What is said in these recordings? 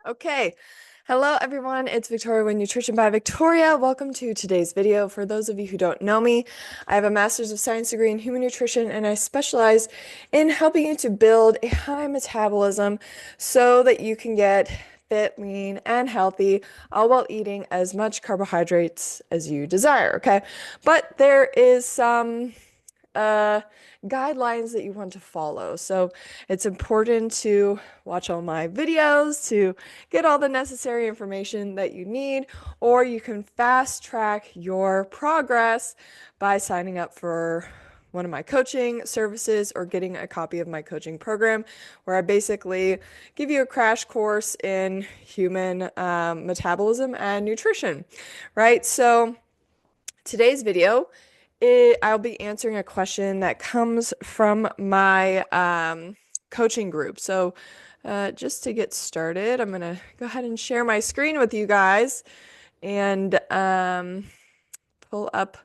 Okay. Hello, everyone. It's Victoria with Nutrition by Victoria. Welcome to today's video. For those of you who don't know me, I have a Master's of Science degree in Human Nutrition, and I specialize in helping you to build a high metabolism so that you can get fit, lean, and healthy, all while eating as much carbohydrates as you desire, okay? But there is some uh, guidelines that you want to follow. So it's important to watch all my videos to get all the necessary information that you need, or you can fast track your progress by signing up for one of my coaching services or getting a copy of my coaching program, where I basically give you a crash course in human metabolism and nutrition, right? So today's video, I'll be answering a question that comes from my coaching group. So just to get started, I'm going to go ahead and share my screen with you guys and pull up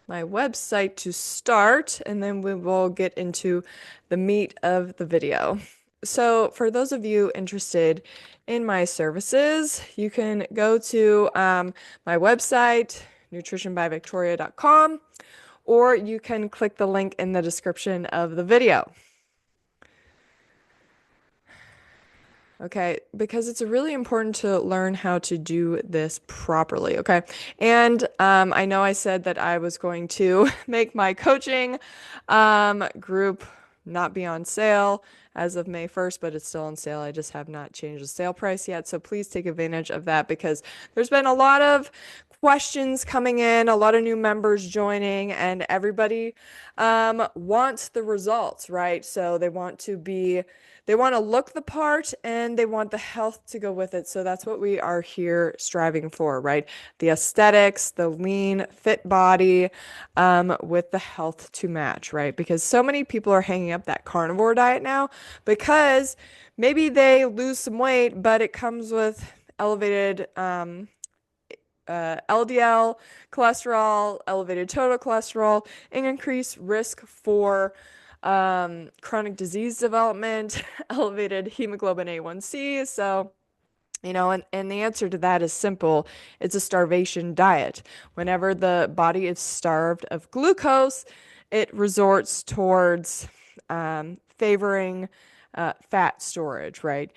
my website to start, and then we will get into the meat of the video. So for those of you interested in my services, you can go to my website, nutritionbyvictoria.com, or you can click the link in the description of the video. Okay, because it's really important to learn how to do this properly, okay? And I know I said that I was going to make my coaching group not be on sale as of May 1st, but it's still on sale. I just have not changed the sale price yet. So please take advantage of that, because there's been a lot of questions coming in, a lot of new members joining, and everybody wants the results, right? So they want to look the part, and they want the health to go with it. So that's what we are here striving for, right? The aesthetics, the lean, fit body, with the health to match, right? Because so many people are hanging up that carnivore diet now because maybe they lose some weight, but it comes with elevated LDL cholesterol, elevated total cholesterol, and increased risk for chronic disease development, elevated hemoglobin A1C. So, and the answer to that is simple. It's a starvation diet. Whenever the body is starved of glucose, it resorts towards favoring fat storage, right?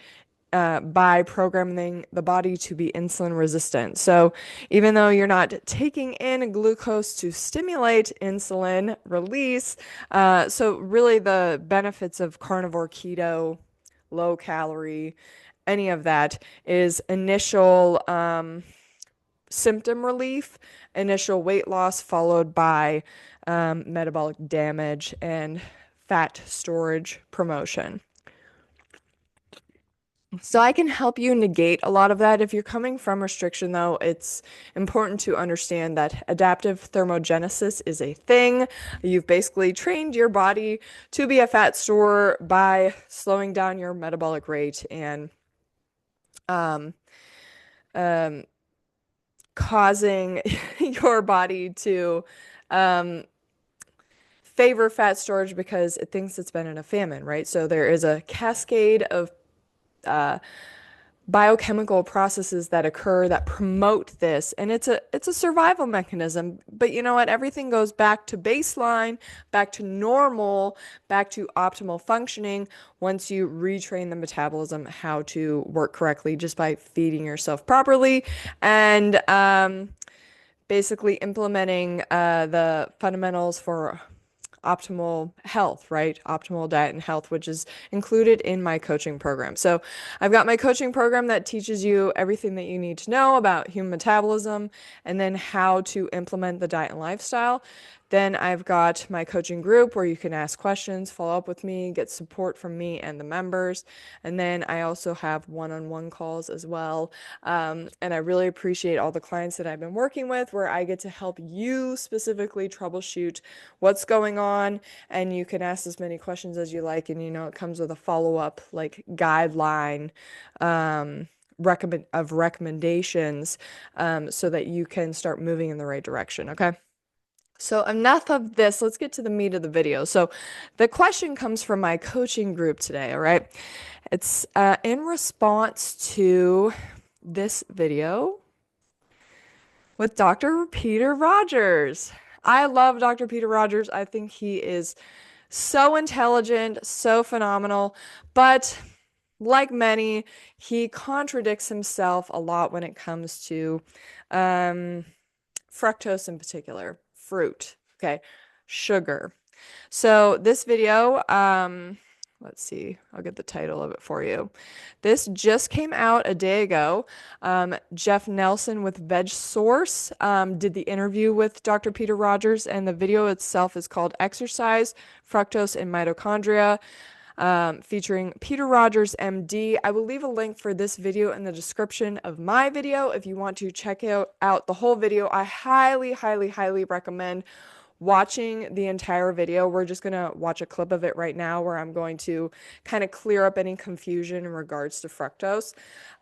By programming the body to be insulin resistant. So even though you're not taking in glucose to stimulate insulin release, so really the benefits of carnivore, keto, low calorie, any of that is initial symptom relief, initial weight loss, followed by metabolic damage and fat storage promotion. So I can help you negate a lot of that. If you're coming from restriction, though, it's important to understand that adaptive thermogenesis is a thing. You've basically trained your body to be a fat storer by slowing down your metabolic rate and causing your body to favor fat storage because it thinks it's been in a famine, right? So there is a cascade of biochemical processes that occur that promote this, and it's a survival mechanism. But you know what? Everything goes back to baseline, back to normal, back to optimal functioning once you retrain the metabolism how to work correctly, just by feeding yourself properly and basically implementing the fundamentals for optimal health, right? Optimal diet and health, which is included in my coaching program. So I've got my coaching program that teaches you everything that you need to know about human metabolism and then how to implement the diet and lifestyle. Then I've got my coaching group where you can ask questions, follow up with me, get support from me and the members. And then I also have one-on-one calls as well. And I really appreciate all the clients that I've been working with, where I get to help you specifically troubleshoot what's going on. And you can ask as many questions as you like. And, it comes with a follow-up like guideline recommendations so that you can start moving in the right direction. Okay. So enough of this, let's get to the meat of the video. So the question comes from my coaching group today, all right? It's in response to this video with Dr. Peter Rodgers. I love Dr. Peter Rodgers. I think he is so intelligent, so phenomenal, but like many, he contradicts himself a lot when it comes to fructose in particular, fruit, okay, sugar. So this video, let's see, I'll get the title of it for you. This just came out a day ago. Jeff Nelson with Veg Source did the interview with Dr. Peter Rodgers, and the video itself is called Exercise, Fructose, and Mitochondria. Featuring Peter Rodgers, MD. I will leave a link for this video in the description of my video if you want to check out the whole video. I highly, highly, highly recommend watching the entire video. We're just going to watch a clip of it right now where I'm going to kind of clear up any confusion in regards to fructose.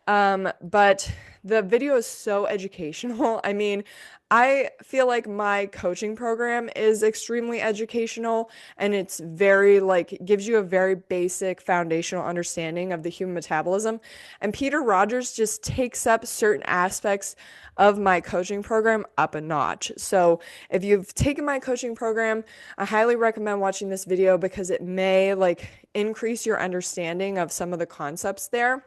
But the video is so educational. I mean, I feel like my coaching program is extremely educational, and it's very gives you a very basic foundational understanding of the human metabolism. And Peter Rodgers just takes up certain aspects of my coaching program up a notch. So if you've taken my coaching program, I highly recommend watching this video because it may increase your understanding of some of the concepts there.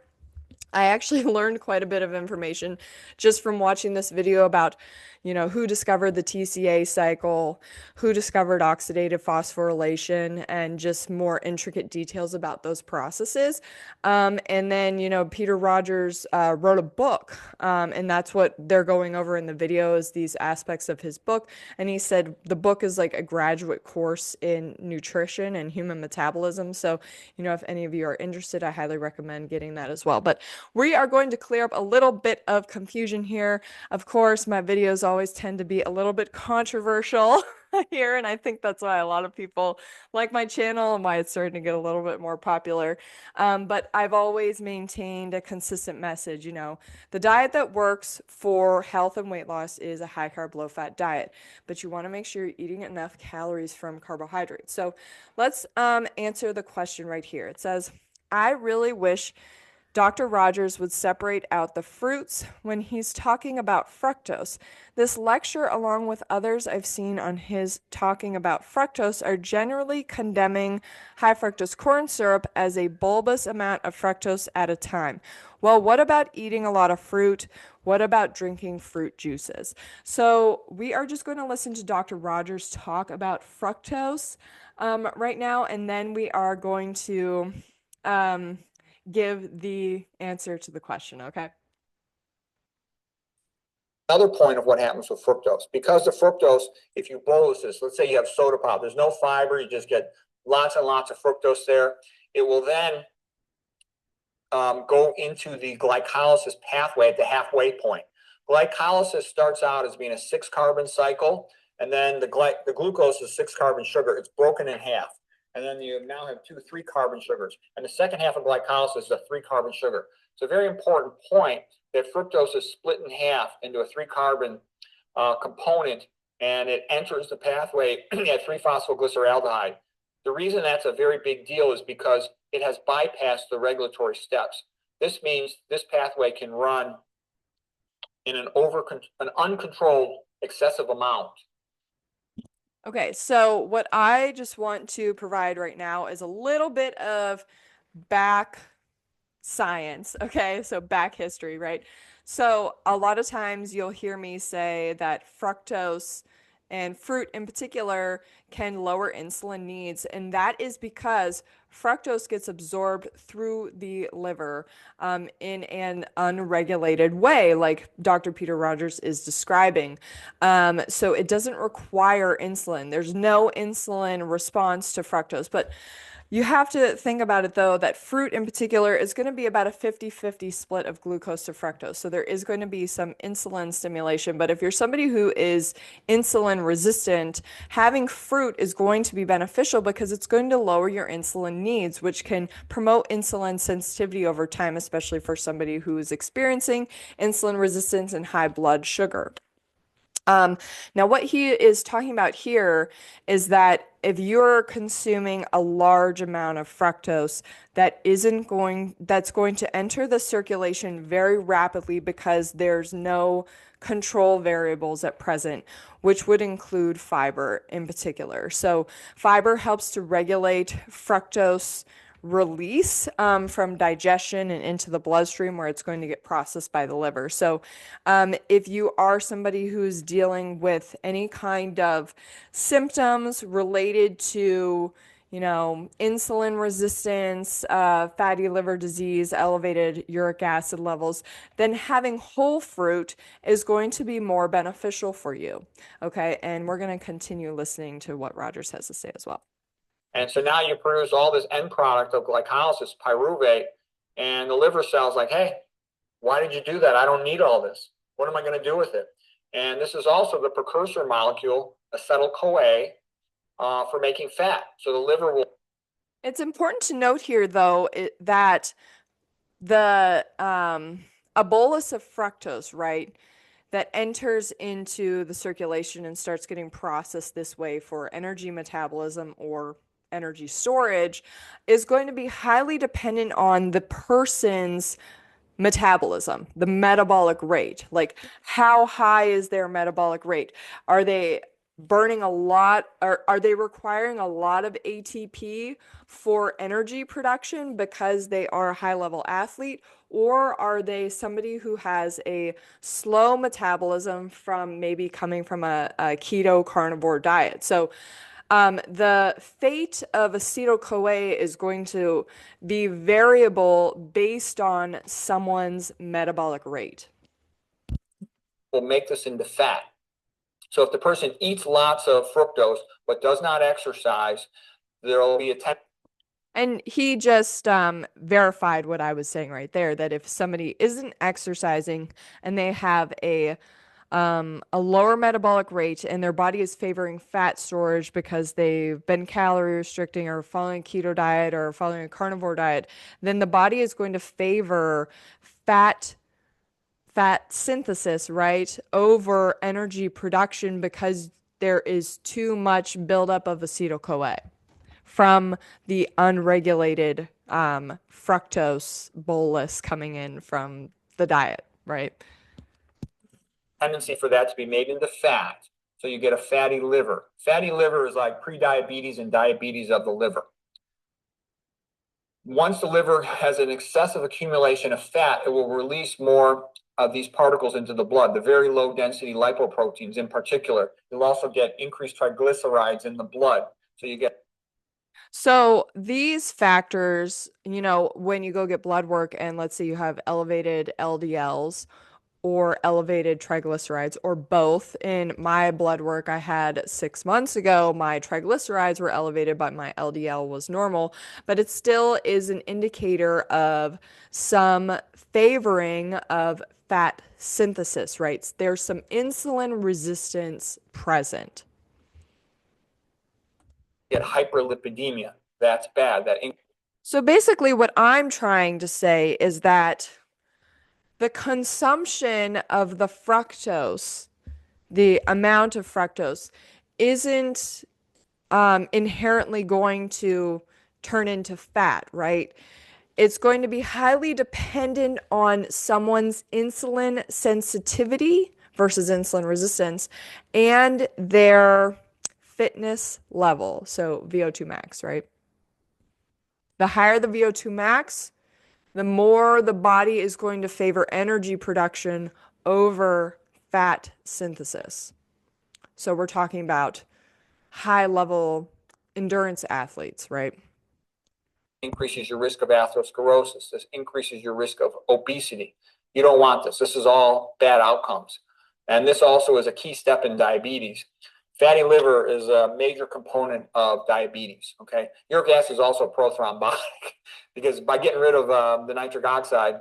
I actually learned quite a bit of information just from watching this video about, who discovered the TCA cycle, who discovered oxidative phosphorylation, and just more intricate details about those processes. And then, Peter Rodgers wrote a book, and that's what they're going over in the video is these aspects of his book. And he said the book is like a graduate course in nutrition and human metabolism. So, if any of you are interested, I highly recommend getting that as well. But we are going to clear up a little bit of confusion here. Of course, my videos always tend to be a little bit controversial here, and I think that's why a lot of people like my channel and why it's starting to get a little bit more popular. But I've always maintained a consistent message. The diet that works for health and weight loss is a high-carb, low-fat diet, but you want to make sure you're eating enough calories from carbohydrates. So let's answer the question right here. It says, I really wish Dr. Rodgers would separate out the fruits when he's talking about fructose. This lecture, along with others I've seen on his talking about fructose, are generally condemning high fructose corn syrup as a bulbous amount of fructose at a time. Well, what about eating a lot of fruit? What about drinking fruit juices? So we are just going to listen to Dr. Rodgers talk about fructose right now, and then we are going to give the answer to the question, okay? Another point of what happens with fructose, because the fructose, if you bolus this, let's say you have soda pop, there's no fiber, you just get lots and lots of fructose there. It will then go into the glycolysis pathway at the halfway point. Glycolysis starts out as being a 6-carbon cycle, and then the glucose is 6-carbon sugar. It's broken in half. And then you now have 2 3-carbon sugars. And the second half of glycolysis is a 3-carbon sugar. It's a very important point that fructose is split in half into a 3-carbon component, and it enters the pathway at 3-phosphoglyceraldehyde. The reason that's a very big deal is because it has bypassed the regulatory steps. This means this pathway can run in an uncontrolled excessive amount. Okay, so what I just want to provide right now is a little bit of back science, okay? So back history, right? So a lot of times you'll hear me say that fructose and fruit in particular can lower insulin needs, and that is because fructose gets absorbed through the liver in an unregulated way, like Dr. Peter Rodgers is describing. So it doesn't require insulin. There's no insulin response to fructose, but you have to think about it, though, that fruit in particular is going to be about a 50-50 split of glucose to fructose. So there is going to be some insulin stimulation. But if you're somebody who is insulin resistant, having fruit is going to be beneficial because it's going to lower your insulin needs, which can promote insulin sensitivity over time, especially for somebody who is experiencing insulin resistance and high blood sugar. Now, what he is talking about here is that if you're consuming a large amount of fructose, that's going to enter the circulation very rapidly because there's no control variables at present, which would include fiber in particular. So, fiber helps to regulate fructose release from digestion and into the bloodstream where it's going to get processed by the liver. So, if you are somebody who's dealing with any kind of symptoms related to, insulin resistance, fatty liver disease, elevated uric acid levels, then having whole fruit is going to be more beneficial for you. Okay, and we're going to continue listening to what Rodgers has to say as well. And so now you produce all this end product of glycolysis, pyruvate, and the liver cell's like, hey, why did you do that? I don't need all this. What am I going to do with it? And this is also the precursor molecule, acetyl-CoA, for making fat. So the liver will. It's important to note here, though, that the a bolus of fructose, right, that enters into the circulation and starts getting processed this way for energy metabolism or energy storage is going to be highly dependent on the person's metabolism, the metabolic rate. Like, how high is their metabolic rate? Are they burning a lot, or are they requiring a lot of ATP for energy production because they are a high level athlete? Or are they somebody who has a slow metabolism from maybe coming from a keto carnivore diet? So the fate of acetyl-CoA is going to be variable based on someone's metabolic rate. Will make this into fat. So if the person eats lots of fructose but does not exercise, there will be a tendency. And he just verified what I was saying right there, that if somebody isn't exercising and they have a lower metabolic rate and their body is favoring fat storage because they've been calorie restricting or following a keto diet or following a carnivore diet, then the body is going to favor fat synthesis, right, over energy production because there is too much buildup of acetyl-CoA from the unregulated fructose bolus coming in from the diet, right? Tendency for that to be made into fat. So you get a fatty liver. Fatty liver is like prediabetes and diabetes of the liver. Once the liver has an excessive accumulation of fat, it will release more of these particles into the blood, the very low density lipoproteins in particular. You'll also get increased triglycerides in the blood. So you get. So these factors, when you go get blood work and let's say you have elevated LDLs or elevated triglycerides or both. In my blood work I had 6 months ago, my triglycerides were elevated, but my LDL was normal. But it still is an indicator of some favoring of fat synthesis, right? There's some insulin resistance present. Get hyperlipidemia. That's bad. So basically, what I'm trying to say is that the consumption of the fructose, the amount of fructose, isn't inherently going to turn into fat, right? It's going to be highly dependent on someone's insulin sensitivity versus insulin resistance and their fitness level. So VO2 max, right? The higher the VO2 max, the more the body is going to favor energy production over fat synthesis. So we're talking about high level endurance athletes, right? Increases your risk of atherosclerosis. This increases your risk of obesity. You don't want this. This is all bad outcomes. And this also is a key step in diabetes. Fatty liver is a major component of diabetes. Okay, uric acid is also prothrombotic because by getting rid of the nitric oxide,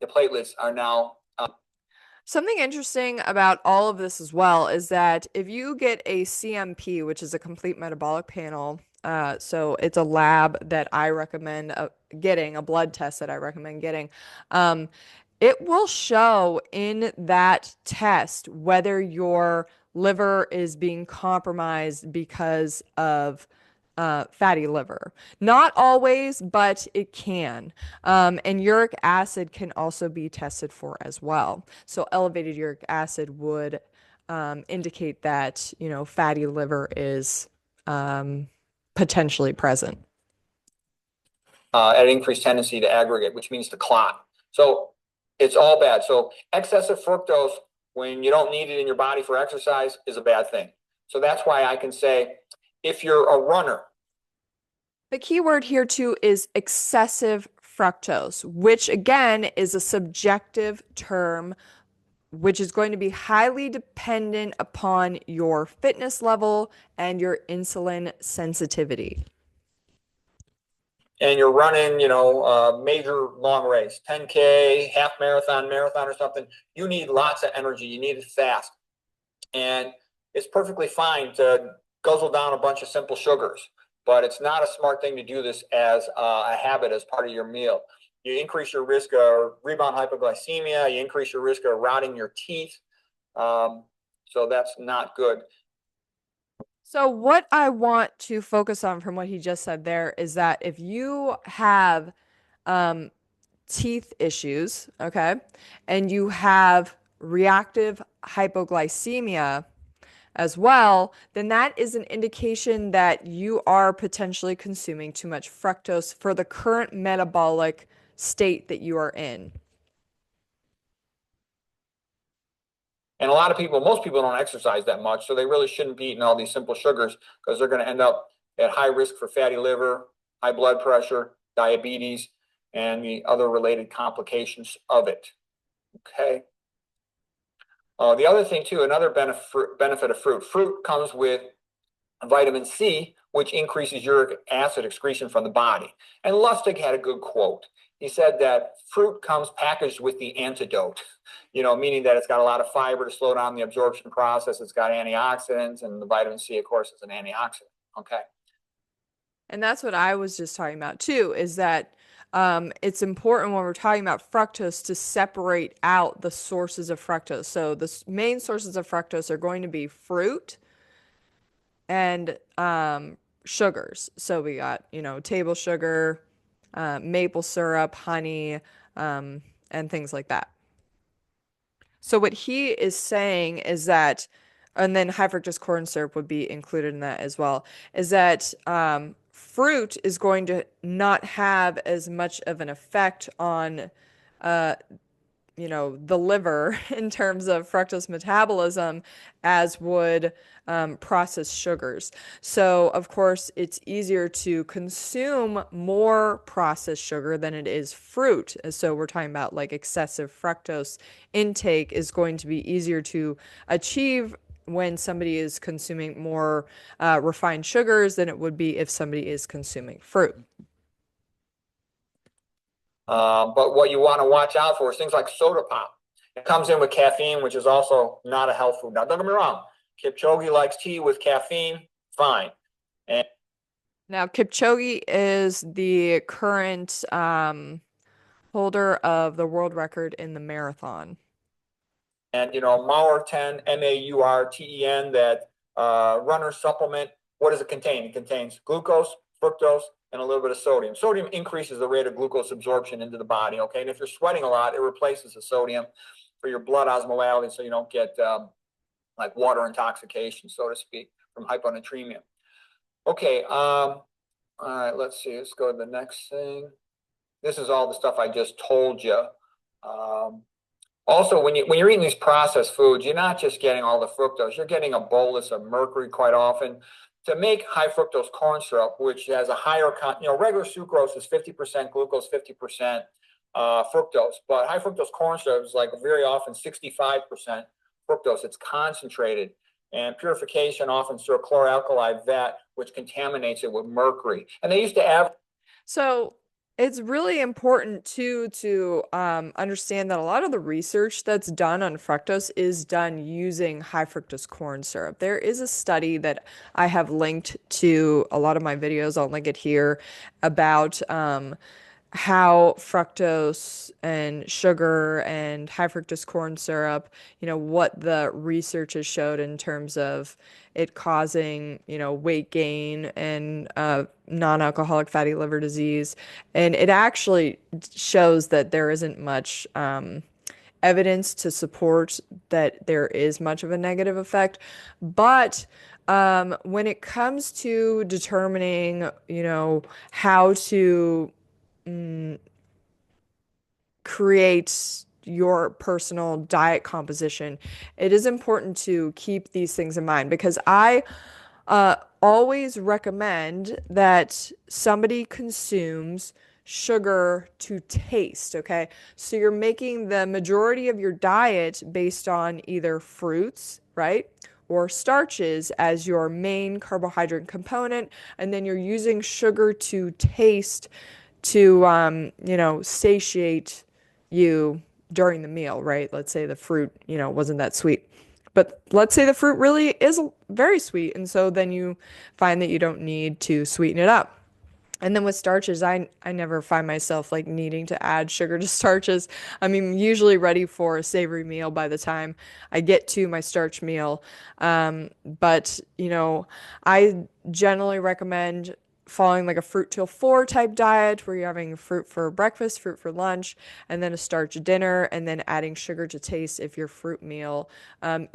the platelets are now. Something interesting about all of this as well is that if you get a CMP, which is a complete metabolic panel, so it's a lab that I recommend getting, a blood test that I recommend getting. It will show in that test whether your liver is being compromised because of fatty liver. Not always, but it can. And uric acid can also be tested for as well. So elevated uric acid would indicate that, fatty liver is potentially present. At an increased tendency to aggregate, which means to clot. So it's all bad. So excessive fructose, when you don't need it in your body for exercise, is a bad thing. So that's why I can say, if you're a runner, The key word here too is excessive fructose, which again is a subjective term, which is going to be highly dependent upon your fitness level and your insulin sensitivity. and you're running, a major long race, 10K, half marathon, marathon or something, you need lots of energy. You need it fast. And it's perfectly fine to guzzle down a bunch of simple sugars, but it's not a smart thing to do this as a habit, as part of your meal. You increase your risk of rebound hypoglycemia. You increase your risk of rotting your teeth. So that's not good. So, what I want to focus on from what he just said there is that if you have um, teeth issues, okay, and you have reactive hypoglycemia as well, then that is an indication that you are potentially consuming too much fructose for the current metabolic state that you are in. And a lot of people, most people don't exercise that much, so they really shouldn't be eating all these simple sugars because they're going to end up at high risk for fatty liver, high blood pressure, diabetes, and the other related complications of it. Okay. The other thing too, another benefit of fruit comes with vitamin C, which increases uric acid excretion from the body. And Lustig had a good quote. He said that fruit comes packaged with the antidote, meaning that it's got a lot of fiber to slow down the absorption process. It's got antioxidants, and the vitamin C, of course, is an antioxidant. Okay. And that's what I was just talking about too, is that it's important when we're talking about fructose to separate out the sources of fructose. So the main sources of fructose are going to be fruit and sugars. So we got, table sugar, maple syrup, honey, and things like that. So what he is saying is that, and then high fructose corn syrup would be included in that as well, is that fruit is going to not have as much of an effect on uh, the liver in terms of fructose metabolism as would processed sugars. So, of course, it's easier to consume more processed sugar than it is fruit. So, we're talking about like excessive fructose intake is going to be easier to achieve when somebody is consuming more refined sugars than it would be if somebody is consuming fruit. But what you want to watch out for is things like soda pop. It comes in with caffeine, which is also not a health food. Now, don't get me wrong. Kipchoge likes tea with caffeine, fine. And Now, Kipchoge is the current holder of the world record in the marathon. Maurten, Maurten, that runner supplement, what does it contain? It contains glucose, fructose, and a little bit of sodium. Sodium increases the rate of glucose absorption into the body, okay? And if you're sweating a lot, it replaces the sodium for your blood osmolality so you don't get like water intoxication, so to speak, from hyponatremia. Okay, all right, let's see. Let's go to the next thing. This is all the stuff I just told you. Also, when you're eating these processed foods, you're not just getting all the fructose, you're getting a bolus of mercury quite often. To make high fructose corn syrup, which has a higher, regular sucrose is 50% glucose, 50% fructose, but high fructose corn syrup is like very often 65% fructose. It's concentrated, and purification often through a chloralkali vat, which contaminates it with mercury. And they used to average. So it's really important too to understand that a lot of the research that's done on fructose is done using high fructose corn syrup. There is a study that I have linked to a lot of my videos, I'll link it here, about how fructose and sugar and high fructose corn syrup, what the research has showed in terms of it causing, weight gain and non-alcoholic fatty liver disease. And it actually shows that there isn't much evidence to support that there is much of a negative effect. But when it comes to determining, how to create your personal diet composition, it is important to keep these things in mind because I always recommend that somebody consumes sugar to taste, okay? So you're making the majority of your diet based on either fruits, right? Or starches as your main carbohydrate component, and then you're using sugar to taste to, satiate you during the meal, right? Let's say the fruit, wasn't that sweet. But let's say the fruit really is very sweet, and so then you find that you don't need to sweeten it up. And then with starches, I never find myself like needing to add sugar to starches. I mean, usually ready for a savory meal by the time I get to my starch meal. But I generally recommend following like a fruit till four type diet where you're having fruit for breakfast, fruit for lunch, and then a starch dinner, and then adding sugar to taste if your fruit meal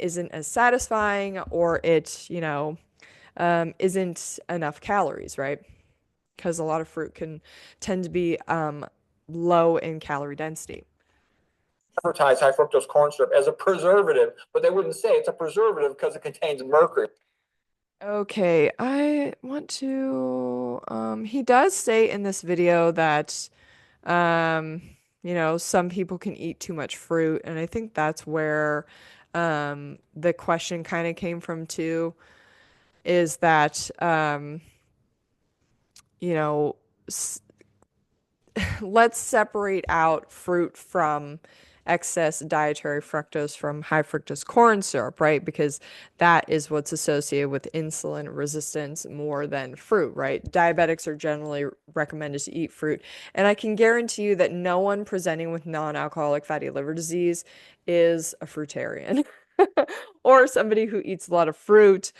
isn't as satisfying or it, isn't enough calories, right? Because a lot of fruit can tend to be low in calorie density. Advertise high fructose corn syrup as a preservative, but they wouldn't say it's a preservative because it contains mercury. Okay, I want to, he does say in this video that, um, some people can eat too much fruit, and I think that's where, the question kind of came from too, is that, you know, let's separate out fruit from excess dietary fructose from high fructose corn syrup, right? Because that is what's associated with insulin resistance more than fruit, right? Diabetics are generally recommended to eat fruit. And I can guarantee you that no one presenting with non-alcoholic fatty liver disease is a fruitarian or somebody who eats a lot of fruit.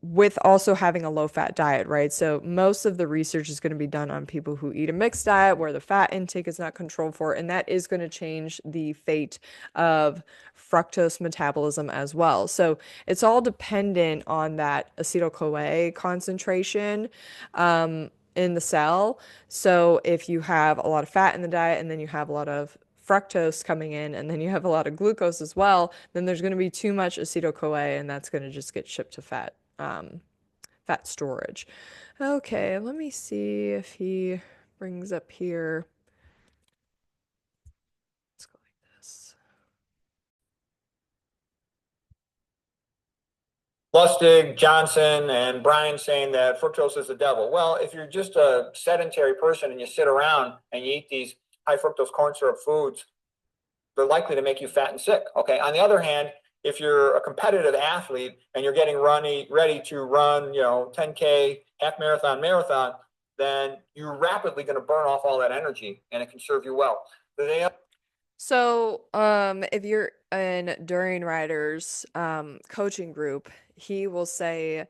With also having a low fat diet, right? So most of the research is going to be done on people who eat a mixed diet where the fat intake is not controlled for, and that is going to change the fate of fructose metabolism as well. So it's all dependent on that acetyl-CoA concentration in the cell. So if you have a lot of fat in the diet and then you have a lot of fructose coming in and then you have a lot of glucose as well, then there's going to be too much acetyl-CoA and that's going to just get shipped to fat storage. Okay, let me see if he brings up here. Let's go like this. Lustig, Johnson, and Brian saying that fructose is the devil. Well, if you're just a sedentary person and you sit around and you eat these high fructose corn syrup foods, they're likely to make you fat and sick. Okay. On the other hand, if you're a competitive athlete and you're getting ready to run, 10K, half marathon, marathon, then you're rapidly going to burn off all that energy and it can serve you well. So, if you're in During Rider's coaching group, he will say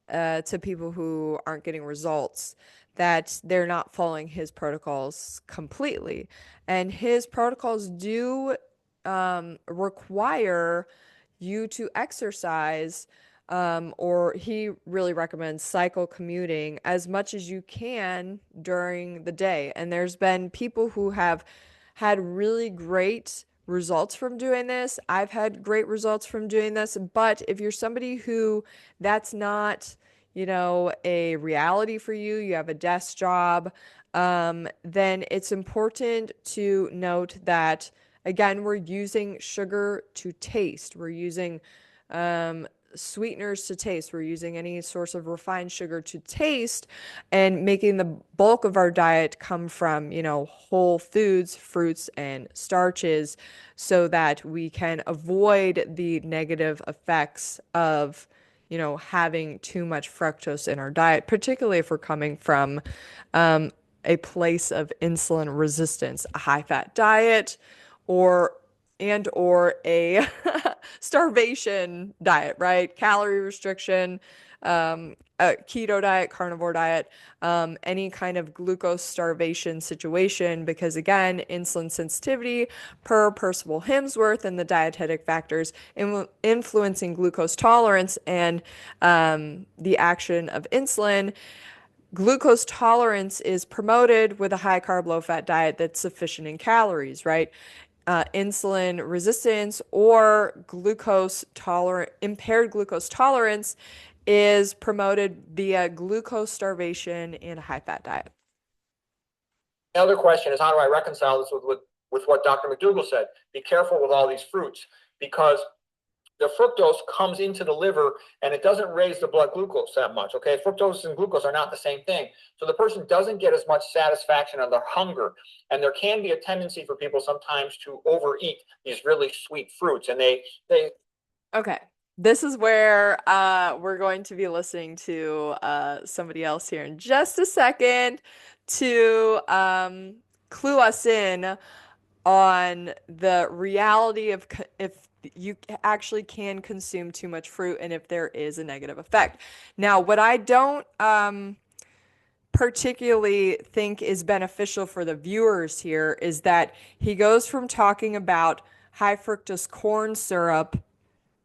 to people who aren't getting results that they're not following his protocols completely. And his protocols do require you to exercise, or he really recommends cycle commuting as much as you can during the day. And there's been people who have had really great results from doing this. I've had great results from doing this. But if you're somebody who that's not, a reality for you, you have a desk job, then it's important to note that, again, we're using sugar to taste. We're using sweeteners to taste. We're using any source of refined sugar to taste and making the bulk of our diet come from, whole foods, fruits, and starches so that we can avoid the negative effects of, having too much fructose in our diet, particularly if we're coming from um, a place of insulin resistance, a high fat diet, or or a starvation diet, right? Calorie restriction, a keto diet, carnivore diet, any kind of glucose starvation situation, because again, insulin sensitivity per Percival Hemsworth and the dietetic factors influencing glucose tolerance and the action of insulin. Glucose tolerance is promoted with a high carb, low fat diet that's sufficient in calories, right? Insulin resistance or impaired glucose tolerance is promoted via glucose starvation and a high fat diet. The other question is, how do I reconcile this with what Dr. McDougall said? Be careful with all these fruits, because the fructose comes into the liver and it doesn't raise the blood glucose that much. Okay, fructose and glucose are not the same thing. So the person doesn't get as much satisfaction on their hunger. And there can be a tendency for people sometimes to overeat these really sweet fruits. And they Okay. This is where we're going to be listening to somebody else here in just a second to clue us in on the reality of if you actually can consume too much fruit and if there is a negative effect. Now, what I don't particularly think is beneficial for the viewers here is that he goes from talking about high fructose corn syrup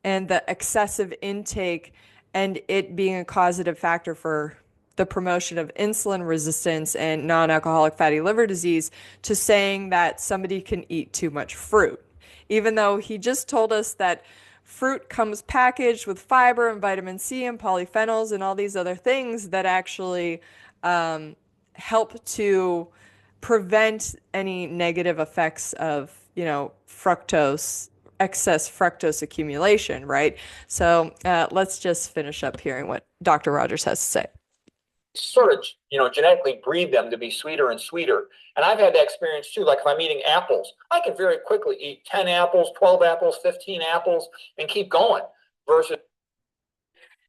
and the excessive intake and it being a causative factor for the promotion of insulin resistance and non-alcoholic fatty liver disease to saying that somebody can eat too much fruit, even though he just told us that fruit comes packaged with fiber and vitamin C and polyphenols and all these other things that actually help to prevent any negative effects of, fructose, excess fructose accumulation, right? So let's just finish up hearing what Dr. Rodgers has to say. sort of, genetically breed them to be sweeter and sweeter. And I've had that experience too. Like if I'm eating apples, I can very quickly eat 10 apples, 12 apples, 15 apples, and keep going. Versus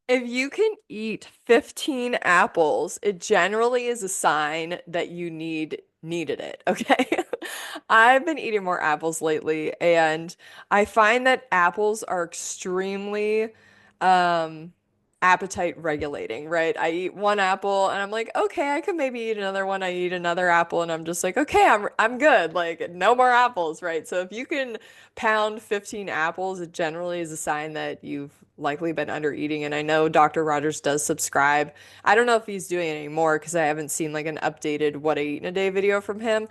If you can eat 15 apples, it generally is a sign that you needed it, okay? I've been eating more apples lately, and I find that apples are extremely um appetite regulating, right? I eat one apple and I'm like, okay, I could maybe eat another one. I eat another apple and I'm just like, okay, I'm good. Like no more apples, right? So if you can pound 15 apples, it generally is a sign that you've likely been under eating. And I know Dr. Rodgers does subscribe. I don't know if he's doing it anymore because I haven't seen like an updated what I eat in a day video from him.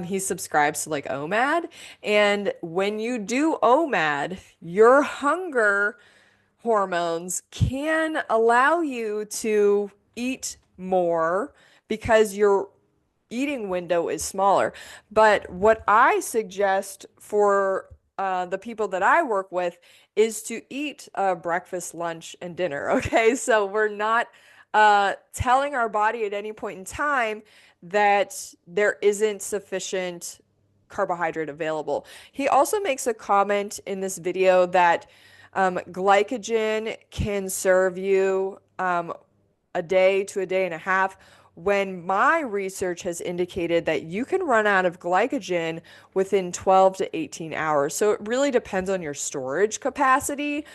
He subscribes to like OMAD. And when you do OMAD, your hunger hormones can allow you to eat more because your eating window is smaller. But what I suggest for the people that I work with is to eat breakfast, lunch, and dinner. Okay, so we're not telling our body at any point in time that there isn't sufficient carbohydrate available. He also makes a comment in this video that glycogen can serve you a day to a day and a half, when my research has indicated that you can run out of glycogen within 12 to 18 hours. So it really depends on your storage capacity,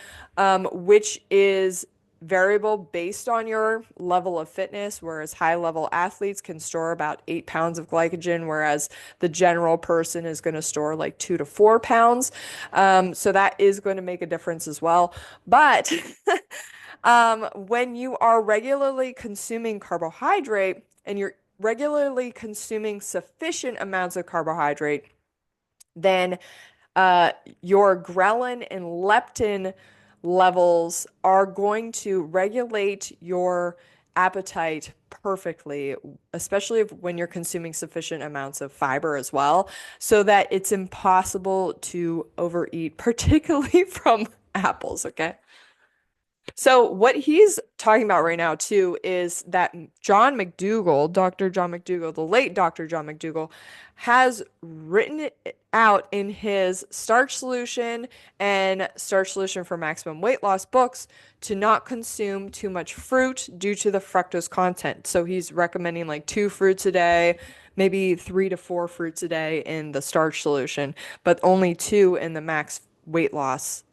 which is variable based on your level of fitness, whereas high level athletes can store about 8 pounds of glycogen, whereas the general person is going to store like 2 to 4 pounds. So that is going to make a difference as well. But when you are regularly consuming carbohydrate and you're regularly consuming sufficient amounts of carbohydrate, then your ghrelin and leptin levels are going to regulate your appetite perfectly, especially when you're consuming sufficient amounts of fiber as well, so that it's impossible to overeat, particularly from apples, okay? So what he's talking about right now too is that John McDougall, Dr. John McDougall, the late Dr. John McDougall, has written it out in his Starch Solution and Starch Solution for Maximum Weight Loss books to not consume too much fruit due to the fructose content. So he's recommending like 2 fruits a day, maybe 3 to 4 fruits a day in the starch solution, but only 2 in the max weight loss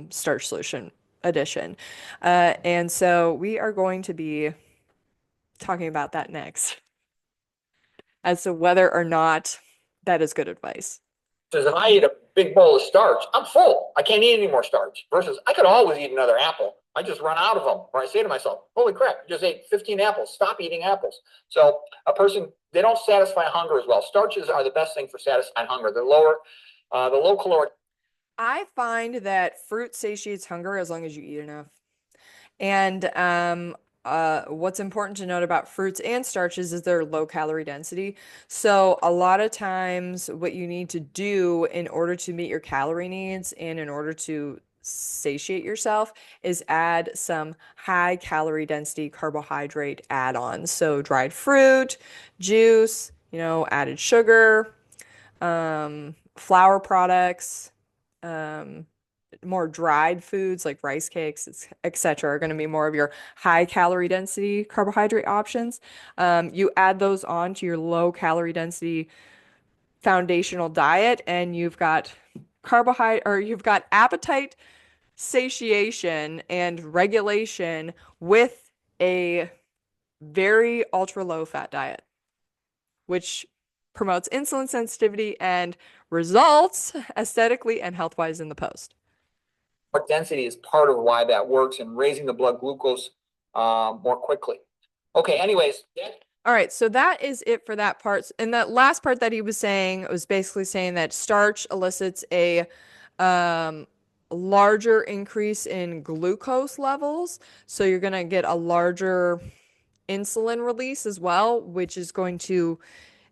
starch solution edition. And so we are going to be talking about that next as to whether or not that is good advice. Says if I eat a big bowl of starch, I'm full. I can't eat any more starch. Versus I could always eat another apple. I just run out of them. Or I say to myself, holy crap, I just ate 15 apples. Stop eating apples. So a person, they don't satisfy hunger as well. Starches are the best thing for satisfying hunger. They're lower, the low caloric. I find that fruit satiates hunger as long as you eat enough. And what's important to note about fruits and starches is their low calorie density. So a lot of times what you need to do in order to meet your calorie needs and in order to satiate yourself is add some high calorie density carbohydrate add-ons. So dried fruit, juice, added sugar, flour products, um, more dried foods like rice cakes, etc., are going to be more of your high calorie density carbohydrate options. You add those on to your low calorie density foundational diet, and you've got carbohydrate or you've got appetite satiation and regulation with a very ultra low fat diet, which promotes insulin sensitivity and results aesthetically and health wise in the post. Density is part of why that works in raising the blood glucose more quickly. Okay, anyways. All right, so that is it for that part. And that last part that he was saying was basically saying that starch elicits a larger increase in glucose levels. So you're going to get a larger insulin release as well, which is going to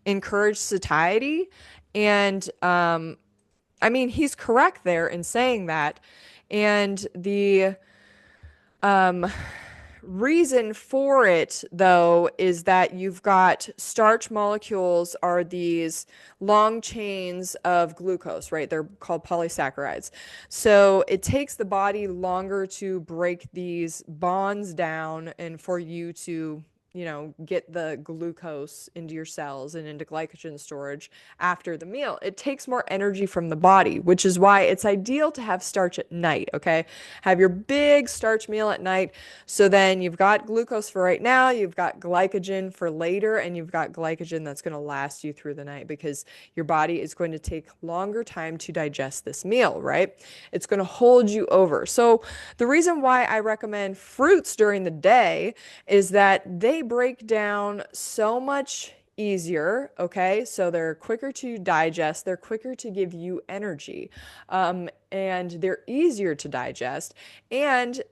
encourage satiety. And I mean, he's correct there in saying that. And the um, reason for it, though, is that you've got starch molecules are these long chains of glucose, right? They're called polysaccharides. So it takes the body longer to break these bonds down and for you to get the glucose into your cells and into glycogen storage after the meal. It takes more energy from the body, which is why it's ideal to have starch at night, okay? Have your big starch meal at night. So then you've got glucose for right now, you've got glycogen for later, and you've got glycogen that's going to last you through the night because your body is going to take longer time to digest this meal, right? It's going to hold you over. So the reason why I recommend fruits during the day is that they break down so much easier, okay? So they're quicker to digest, they're quicker to give you energy, and they're easier to digest. And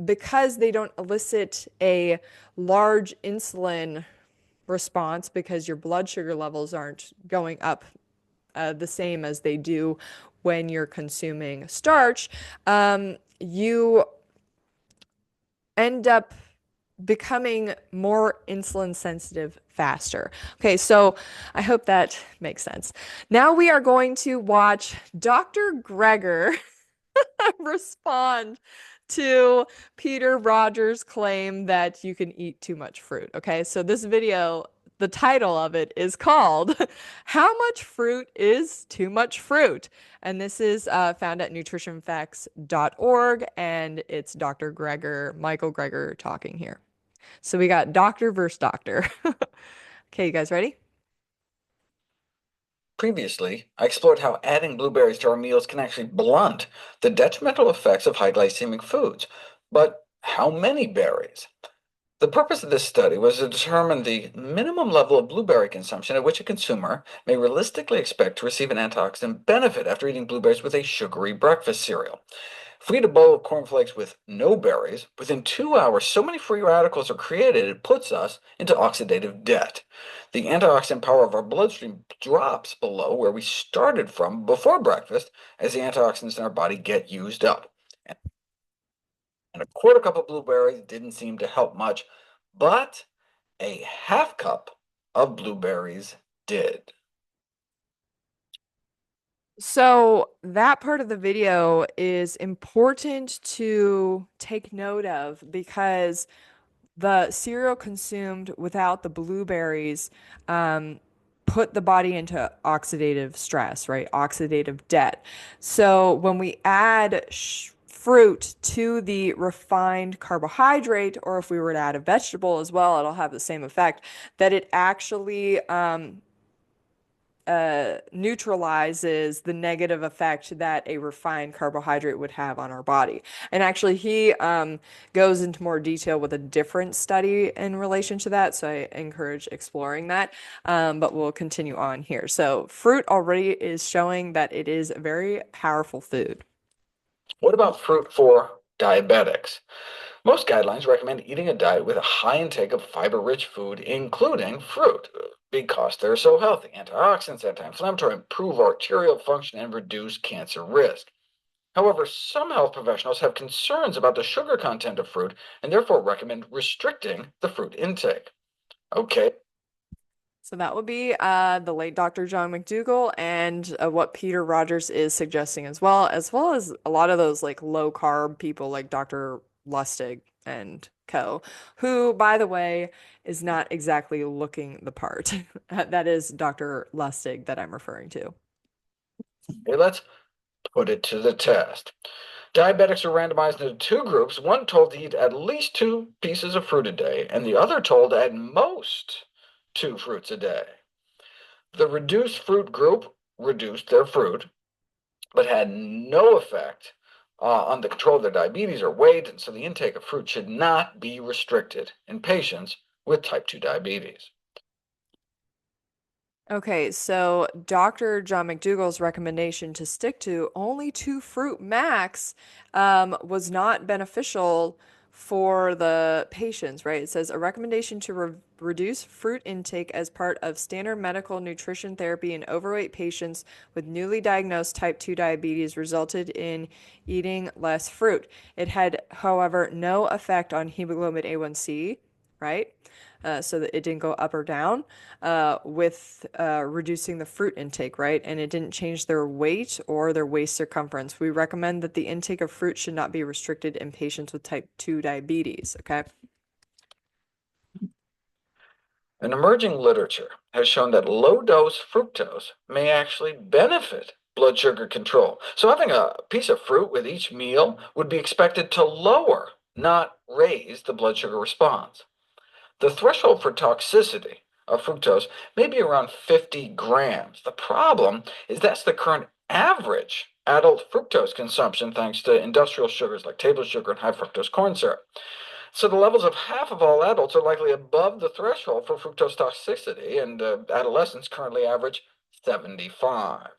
because they don't elicit a large insulin response because your blood sugar levels aren't going up the same as they do when you're consuming starch, you end up becoming more insulin sensitive faster. Okay, so I hope that makes sense. Now we are going to watch Dr. Greger respond to Peter Rodgers' claim that you can eat too much fruit. Okay, so this video, the title of it is called How Much Fruit is Too Much Fruit? And this is found at nutritionfacts.org, and it's Dr. Greger, Michael Greger talking here. So we got doctor versus doctor. Okay, you guys ready? Previously, I explored how adding blueberries to our meals can actually blunt the detrimental effects of high glycemic foods. But how many berries? The purpose of this study was to determine the minimum level of blueberry consumption at which a consumer may realistically expect to receive an antioxidant benefit after eating blueberries with a sugary breakfast cereal. If we eat a bowl of cornflakes with no berries, within 2 hours, so many free radicals are created it puts us into oxidative debt. The antioxidant power of our bloodstream drops below where we started from before breakfast as the antioxidants in our body get used up. and a quarter cup of blueberries didn't seem to help much, but a half cup of blueberries did. So that part of the video is important to take note of because the cereal consumed without the blueberries um, put the body into oxidative stress, right? Oxidative debt. So when we add fruit to the refined carbohydrate, or if we were to add a vegetable as well, it'll have the same effect, that it actually neutralizes the negative effect that a refined carbohydrate would have on our body. And actually, he goes into more detail with a different study in relation to that. So I encourage exploring that. But we'll continue on here. So, fruit already is showing that it is a very powerful food. What about fruit for diabetics? Most guidelines recommend eating a diet with a high intake of fiber-rich food, including fruit, because they're so healthy. Antioxidants, anti-inflammatory, improve arterial function, and reduce cancer risk. However, some health professionals have concerns about the sugar content of fruit and therefore recommend restricting the fruit intake. Okay, So that would be the late Dr. John McDougall and what Peter Rodgers is suggesting as well as a lot of those like low carb people like Dr. Lustig and co, who, by the way, is not exactly looking the part. That is Dr. Lustig that I'm referring to. let's put it to the test. Diabetics are randomized into two groups, one told to eat at least 2 pieces of fruit a day, and the other told at most 2 fruits a day. The reduced fruit group reduced their fruit, but had no effect on the control of their diabetes or weight, and so the intake of fruit should not be restricted in patients with type 2 diabetes. Okay, so Dr. John McDougall's recommendation to stick to only 2 fruit max was not beneficial for the patients, right? It says a recommendation to reduce fruit intake as part of standard medical nutrition therapy in overweight patients with newly diagnosed type 2 diabetes resulted in eating less fruit. It had, however, no effect on hemoglobin A1C, right? So that it didn't go up or down with reducing the fruit intake, right? And it didn't change their weight or their waist circumference. We recommend that the intake of fruit should not be restricted in patients with type 2 diabetes, okay? An emerging literature has shown that low-dose fructose may actually benefit blood sugar control. So having a piece of fruit with each meal would be expected to lower, not raise, the blood sugar response. The threshold for toxicity of fructose may be around 50 grams. The problem is that's the current average adult fructose consumption thanks to industrial sugars like table sugar and high fructose corn syrup. So the levels of half of all adults are likely above the threshold for fructose toxicity, and adolescents currently average 75.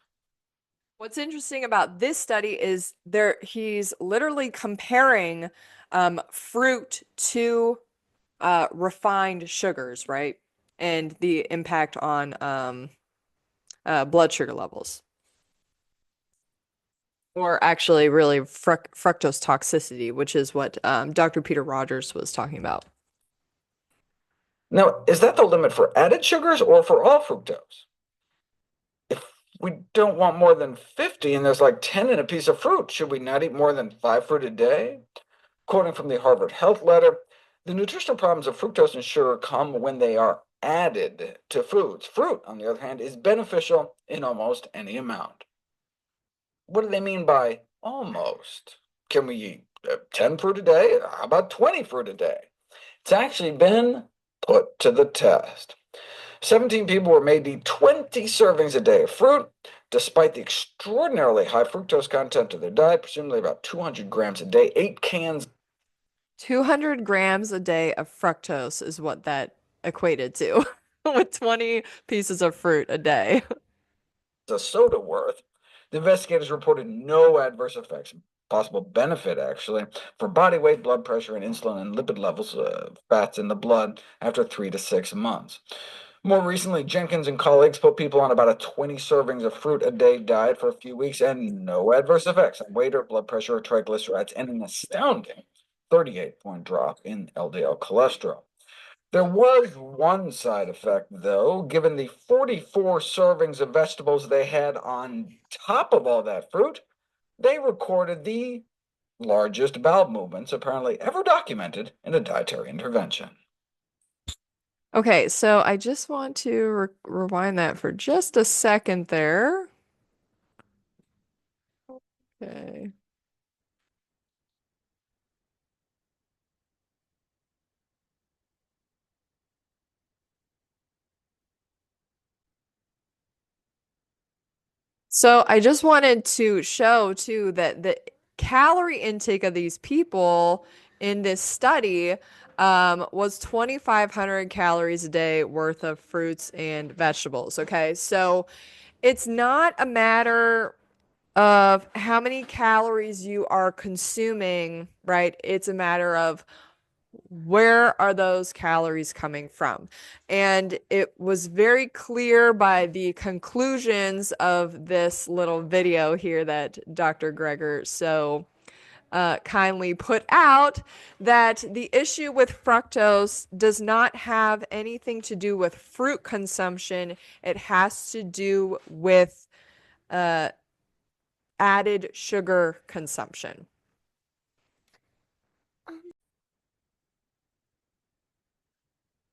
What's interesting about this study is he's literally comparing fruit to refined sugars, right? And the impact on blood sugar levels. Or actually, really, fructose toxicity, which is what Dr. Peter Rodgers was talking about. Now, is that the limit for added sugars or for all fructose? If we don't want more than 50 and there's like 10 in a piece of fruit, should we not eat more than 5 fruit a day? Quoting from the Harvard Health Letter, the nutritional problems of fructose and sugar come when they are added to foods. Fruit, on the other hand, is beneficial in almost any amount. What do they mean by almost? Can we eat 10 fruit a day? How about 20 fruit a day? It's actually been put to the test. 17 people were made to eat 20 servings a day of fruit, despite the extraordinarily high fructose content of their diet, presumably about 200 grams a day, 8 cans 200 grams a day of fructose is what that equated to with 20 pieces of fruit a day. a soda worth. The investigators reported no adverse effects, possible benefit actually, for body weight, blood pressure, and insulin and lipid levels, fats in the blood after 3 to 6 months. More recently, Jenkins and colleagues put people on about a 20 servings of fruit a day diet for a few weeks and no adverse effects on weight or blood pressure or triglycerides, and an astounding 38-point drop in LDL cholesterol. There was one side effect, though, given the 44 servings of vegetables they had on top of all that fruit. They recorded the largest bowel movements apparently ever documented in a dietary intervention. Okay, so I just want to re rewind that for just a second there. Okay. So I just wanted to show too that the calorie intake of these people in this study was 2,500 calories a day worth of fruits and vegetables. Okay, so it's not a matter of how many calories you are consuming, right? It's a matter of where are those calories coming from? And it was very clear by the conclusions of this little video here that Dr. Greger so kindly put out that the issue with fructose does not have anything to do with fruit consumption. It has to do with uh, added sugar consumption.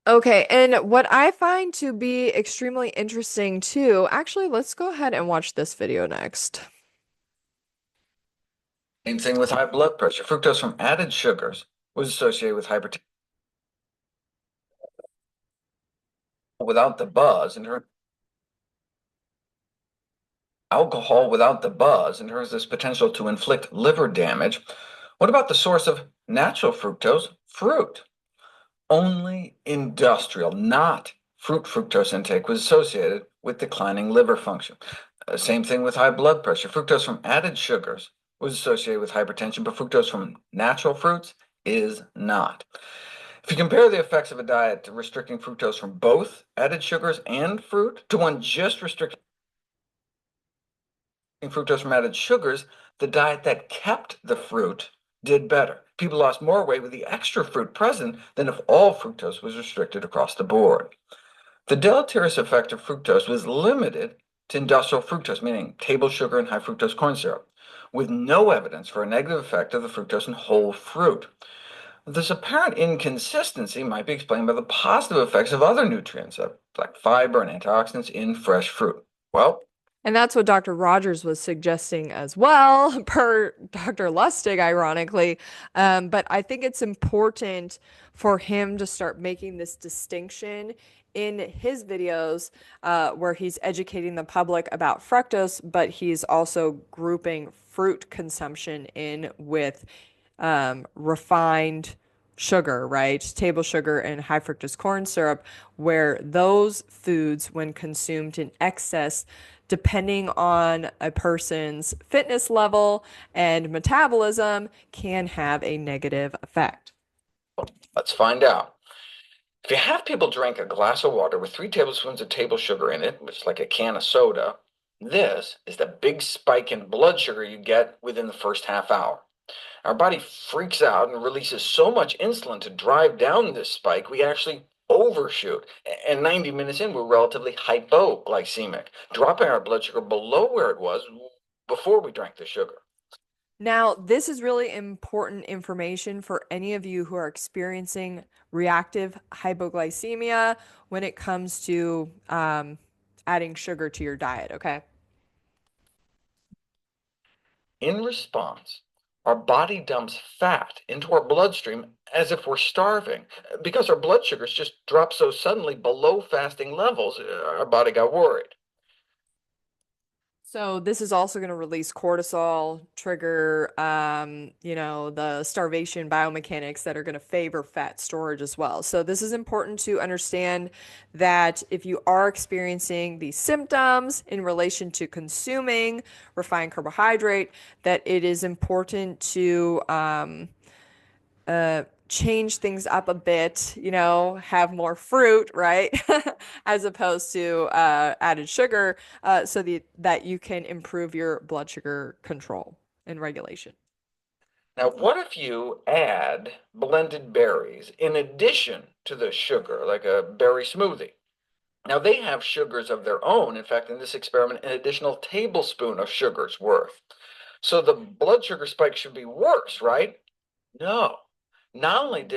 Okay, and what I find to be extremely interesting too, actually, let's go ahead and watch this video next. Same thing with high blood pressure. Fructose from added sugars was associated with hypertension without the buzz in terms alcohol without the buzz in terms of this potential to inflict liver damage. What about the source of natural fructose? Fruit. Only industrial, not fruit fructose intake was associated with declining liver function. Same thing with high blood pressure. Fructose from added sugars was associated with hypertension, but fructose from natural fruits is not. If you compare the effects of a diet restricting fructose from both added sugars and fruit to one just restricting fructose from added sugars, the diet that kept the fruit did better. People lost more weight with the extra fruit present than if all fructose was restricted across the board. The deleterious effect of fructose was limited to industrial fructose, meaning table sugar and high fructose corn syrup, with no evidence for a negative effect of the fructose in whole fruit. This apparent inconsistency might be explained by the positive effects of other nutrients, like fiber and antioxidants, in fresh fruit. Well, And that's what Dr. Rodgers was suggesting as well, per Dr. Lustig, ironically. But I think it's important for him to start making this distinction in his videos where he's educating the public about fructose, but he's also grouping fruit consumption in with refined sugar, right? Table sugar and high fructose corn syrup, where those foods, when consumed in excess, depending on a person's fitness level and metabolism, can have a negative effect. let's find out. If you have people drink a glass of water with 3 tablespoons of table sugar in it, which is like a can of soda, this is the big spike in blood sugar you get within the first half hour. Our body freaks out and releases so much insulin to drive down this spike, we actually overshoot. And 90 minutes in, we're relatively hypoglycemic, dropping our blood sugar below where it was before we drank the sugar. Now, this is really important information for any of you who are experiencing reactive hypoglycemia when it comes to adding sugar to your diet, okay? In response, our body dumps fat into our bloodstream as if we're starving. Because our blood sugars just dropped so suddenly below fasting levels, our body got worried. So this is also going to release cortisol, trigger, the starvation biomechanics that are going to favor fat storage as well. So this is important to understand that if you are experiencing these symptoms in relation to consuming refined carbohydrate, that it is important to change things up a bit, have more fruit, right? As opposed to added sugar, that you can improve your blood sugar control and regulation. Now, what if you add blended berries in addition to the sugar, like a berry smoothie? Now, they have sugars of their own. In fact, in this experiment, an additional tablespoon of sugar's worth. So the blood sugar spike should be worse, right? No. Not only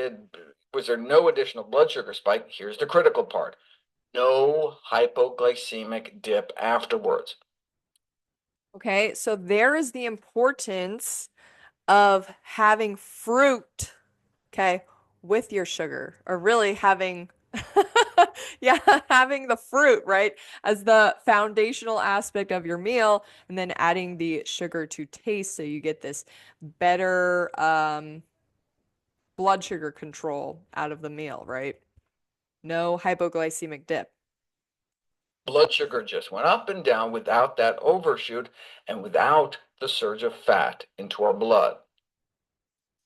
was there no additional blood sugar spike, here's the critical part. No hypoglycemic dip afterwards. Okay, so there is the importance of having fruit, okay, with your sugar, or really having, yeah, having the fruit, right, as the foundational aspect of your meal, and then adding the sugar to taste so you get this better blood sugar control out of the meal, right? No hypoglycemic dip. Blood sugar just went up and down without that overshoot and without the surge of fat into our blood.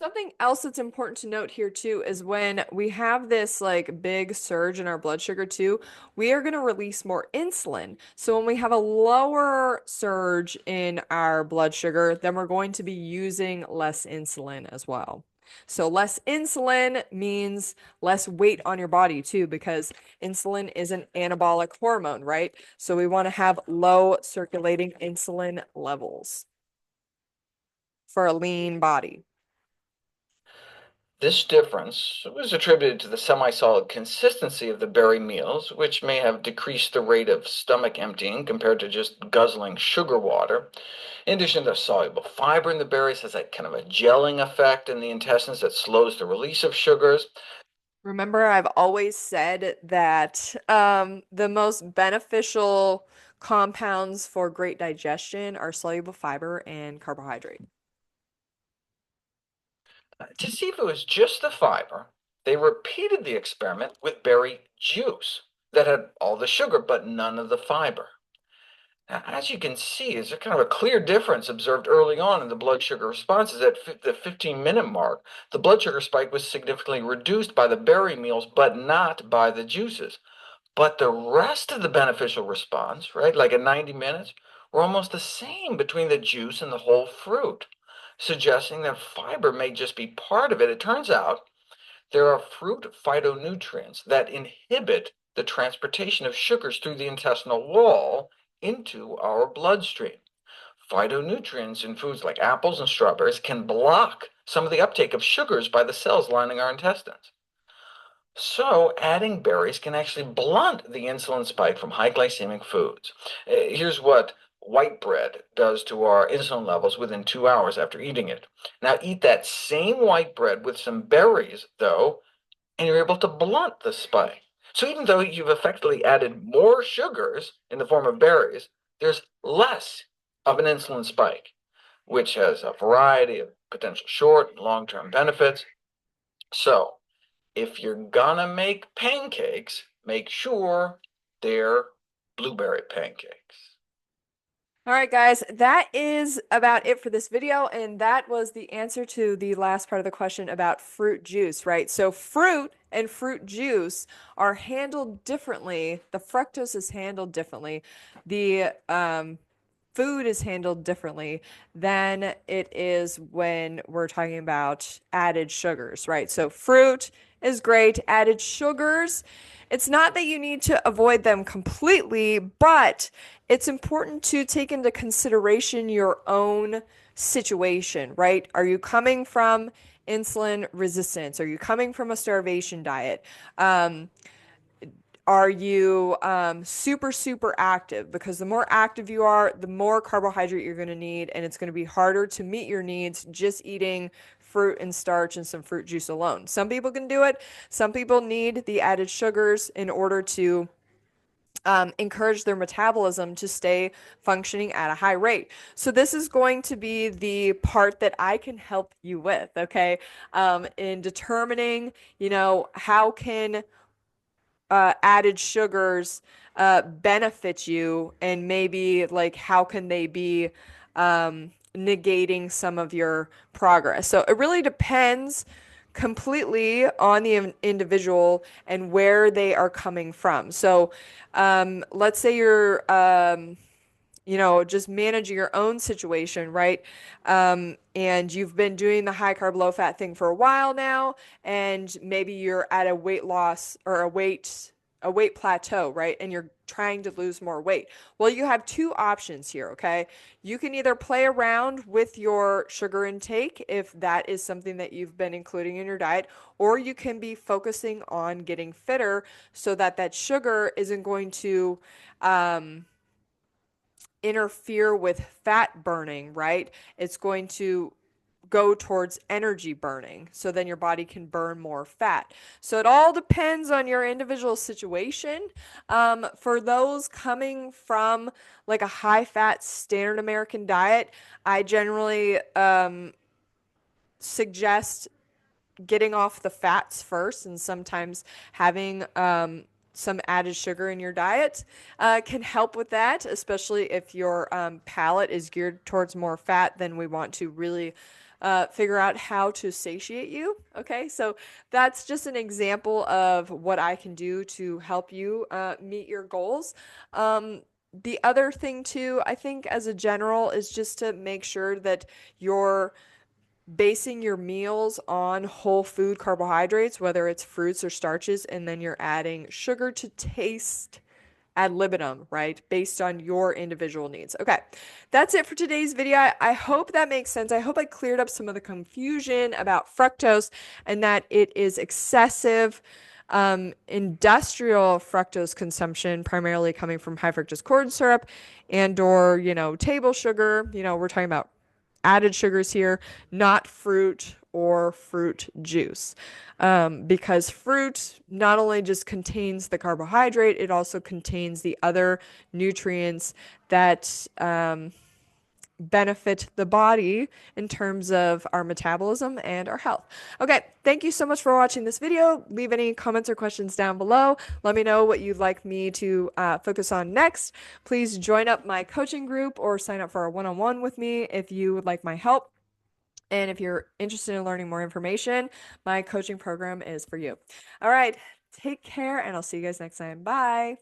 Something else that's important to note here too is when we have this like big surge in our blood sugar too, we are going to release more insulin. So when we have a lower surge in our blood sugar, then we're going to be using less insulin as well. So less insulin means less weight on your body too, because insulin is an anabolic hormone, right? So we want to have low circulating insulin levels for a lean body. This difference was attributed to the semi-solid consistency of the berry meals, which may have decreased the rate of stomach emptying compared to just guzzling sugar water. In addition, the soluble fiber in the berries has that kind of a gelling effect in the intestines that slows the release of sugars. Remember, I've always said that the most beneficial compounds for great digestion are soluble fiber and carbohydrate. To see if it was just the fiber, they repeated the experiment with berry juice that had all the sugar but none of the fiber. Now, as you can see, there's a kind of a clear difference observed early on in the blood sugar responses. At the 15-minute mark, the blood sugar spike was significantly reduced by the berry meals, but not by the juices. But the rest of the beneficial response, right, like at 90 minutes, were almost the same between the juice and the whole fruit, suggesting that fiber may just be part of it. It turns out there are fruit phytonutrients that inhibit the transportation of sugars through the intestinal wall into our bloodstream. Phytonutrients in foods like apples and strawberries can block some of the uptake of sugars by the cells lining our intestines. So, adding berries can actually blunt the insulin spike from high glycemic foods. Here's what white bread does to our insulin levels within 2 hours after eating it. Now, eat that same white bread with some berries, though, and you're able to blunt the spike. So, even though you've effectively added more sugars in the form of berries, there's less of an insulin spike, which has a variety of potential short and long term benefits. So, if you're gonna make pancakes, make sure they're blueberry pancakes. All right, guys, that is about it for this video. And that was the answer to the last part of the question about fruit juice, right? So fruit and fruit juice are handled differently. The fructose is handled differently. The food is handled differently than it is when we're talking about added sugars, right? So fruit is great. Added sugars, it's not that you need to avoid them completely, but it's important to take into consideration your own situation, right? Are you coming from insulin resistance? Are you coming from a starvation diet? Are you super, super active? Because the more active you are, the more carbohydrate you're going to need, and it's going to be harder to meet your needs just eating fruit and starch and some fruit juice alone. Some people can do it. Some people need the added sugars in order to encourage their metabolism to stay functioning at a high rate. So this is going to be the part that I can help you with, okay? In determining, how can added sugars benefit you, and maybe like how can they be negating some of your progress. So it really depends completely on the individual and where they are coming from. So let's say you're just managing your own situation, right? And you've been doing the high carb, low fat thing for a while now, and maybe you're at a weight loss or a weight plateau, right? And you're trying to lose more weight. Well, you have two options here, okay? You can either play around with your sugar intake if that is something that you've been including in your diet, or you can be focusing on getting fitter so that that sugar isn't going to interfere with fat burning, right? It's going to go towards energy burning. So then your body can burn more fat. So it all depends on your individual situation. For those coming from like a high fat standard American diet, I generally suggest getting off the fats first, and sometimes having some added sugar in your diet can help with that, especially if your palate is geared towards more fat. Then we want to really figure out how to satiate you. Okay, so that's just an example of what I can do to help you meet your goals. The other thing, too, I think as a general, is just to make sure that you're basing your meals on whole food carbohydrates, whether it's fruits or starches, and then you're adding sugar to taste ad libitum, right? Based on your individual needs. Okay, that's it for today's video. I hope that makes sense. I hope I cleared up some of the confusion about fructose and that it is excessive industrial fructose consumption, primarily coming from high fructose corn syrup and or, table sugar. We're talking about added sugars here, not fruit or fruit juice. Because fruit not only just contains the carbohydrate, it also contains the other nutrients that benefit the body in terms of our metabolism and our health. Okay, thank you so much for watching this video. Leave any comments or questions down below. Let me know what you'd like me to focus on next. Please join up my coaching group or sign up for a one-on-one with me if you would like my help. And if you're interested in learning more information, my coaching program is for you. All right, take care, and I'll see you guys next time. Bye.